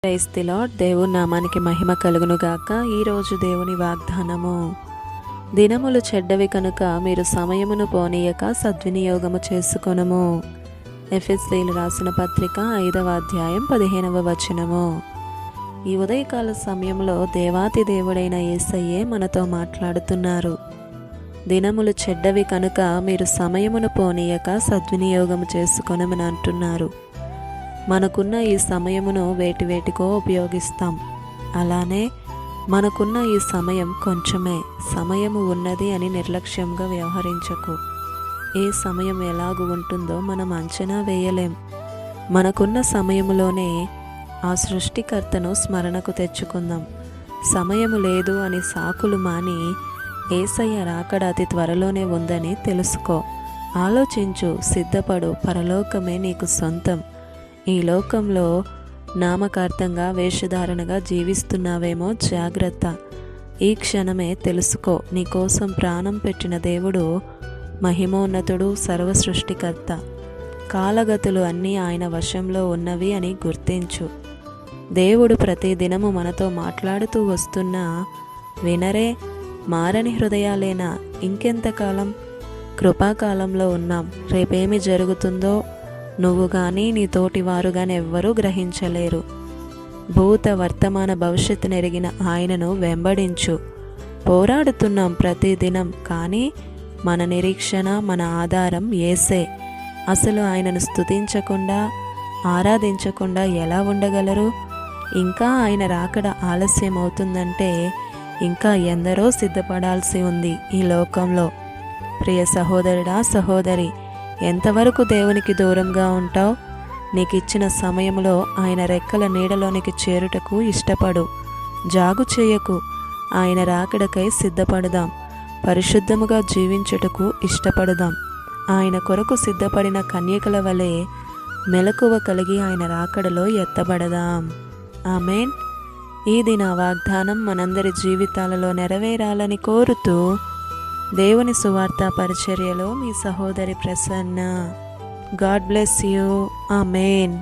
Praise the lord. దేవుని నామానికి మహిమ కలుగునుగాక. ఈరోజు దేవుని వాగ్దానము, దినములు చెడ్డవి కనుక మీరు సమయమును పోనీయక సద్వినియోగము చేసుకొనుము. ఎఫెసీయులకు రాసిన పత్రిక 5వ అధ్యాయం 15వ వచనము. ఈ ఉదయకాల సమయంలో దేవాతి దేవుడైన యేసయ్యే మనతో మాట్లాడుతున్నారు. దినములు చెడ్డవి కనుక మీరు సమయమును పోనీయక సద్వినియోగము చేసుకొనమని అంటున్నారు. మనకున్న ఈ సమయమును వేటికో ఉపయోగిస్తాం. అలానే మనకున్న ఈ సమయం కొంచెమే. సమయము ఉన్నది అని నిర్లక్ష్యంగా వ్యవహరించకు. ఏ సమయం ఎలాగూ ఉంటుందో మనం అంచనా వేయలేం. మనకున్న సమయములోనే ఆ సృష్టికర్తను స్మరణకు తెచ్చుకుందాం. సమయము లేదు అని సాకులు మాని యేసయ్య రాకడ అతి త్వరలోనే ఉందని తెలుసుకో. ఆలోచించు, సిద్ధపడు. పరలోకమే నీకు సొంతం. ఈ లోకంలో నామకార్థంగా వేషధారణగా జీవిస్తున్నావేమో, జాగ్రత్త. ఈ క్షణమే తెలుసుకో, నీకోసం ప్రాణం పెట్టిన దేవుడు మహిమోన్నతుడు, సర్వ సృష్టికర్త. కాలగతులు అన్నీ ఆయన వశంలో ఉన్నవి అని గుర్తించు. దేవుడు ప్రతి దినము మనతో మాట్లాడుతూ వస్తున్నా వినరే, మారని హృదయాలేనా? ఇంకెంతకాలం? కృపాకాలంలో ఉన్నాం. రేపేమి జరుగుతుందో నువ్వు కానీ నీ తోటి వారు కానీ ఎవ్వరూ గ్రహించలేరు. భూత వర్తమాన భవిష్యత్తును ఎరిగిన ఆయనను వెంబడించు. పోరాడుతున్నాం ప్రతిదినం, కానీ మన నిరీక్షణ, మన ఆధారం యేసే. అసలు ఆయనను స్తుతించకుండా, ఆరాధించకుండా ఎలా ఉండగలరు? ఇంకా ఆయన రాకడ ఆలస్యం అవుతుందంటే ఇంకా ఎందరో సిద్ధపడాల్సి ఉంది ఈ లోకంలో. ప్రియ సహోదరుడా, సహోదరి, ఎంతవరకు దేవునికి దూరంగా ఉంటావు? నీకు ఇచ్చిన సమయంలో ఆయన రెక్కల నీడలోనికి చేరుటకు ఇష్టపడు. జాగు చేయకు. ఆయన రాకడకై సిద్ధపడదాం. పరిశుద్ధముగా జీవించుటకు ఇష్టపడదాం. ఆయన కొరకు సిద్ధపడిన కన్యకల వలె మెలకువ కలిగి ఆయన రాకడలో ఎత్తబడదాం. ఆమేన్. ఈ దిన వాగ్దానం మనందరి జీవితాలలో నెరవేరాలని కోరుతూ దేవుని సువార్త పరిచర్యలో మీ సహోదరి Prasanna. God bless you. Amen.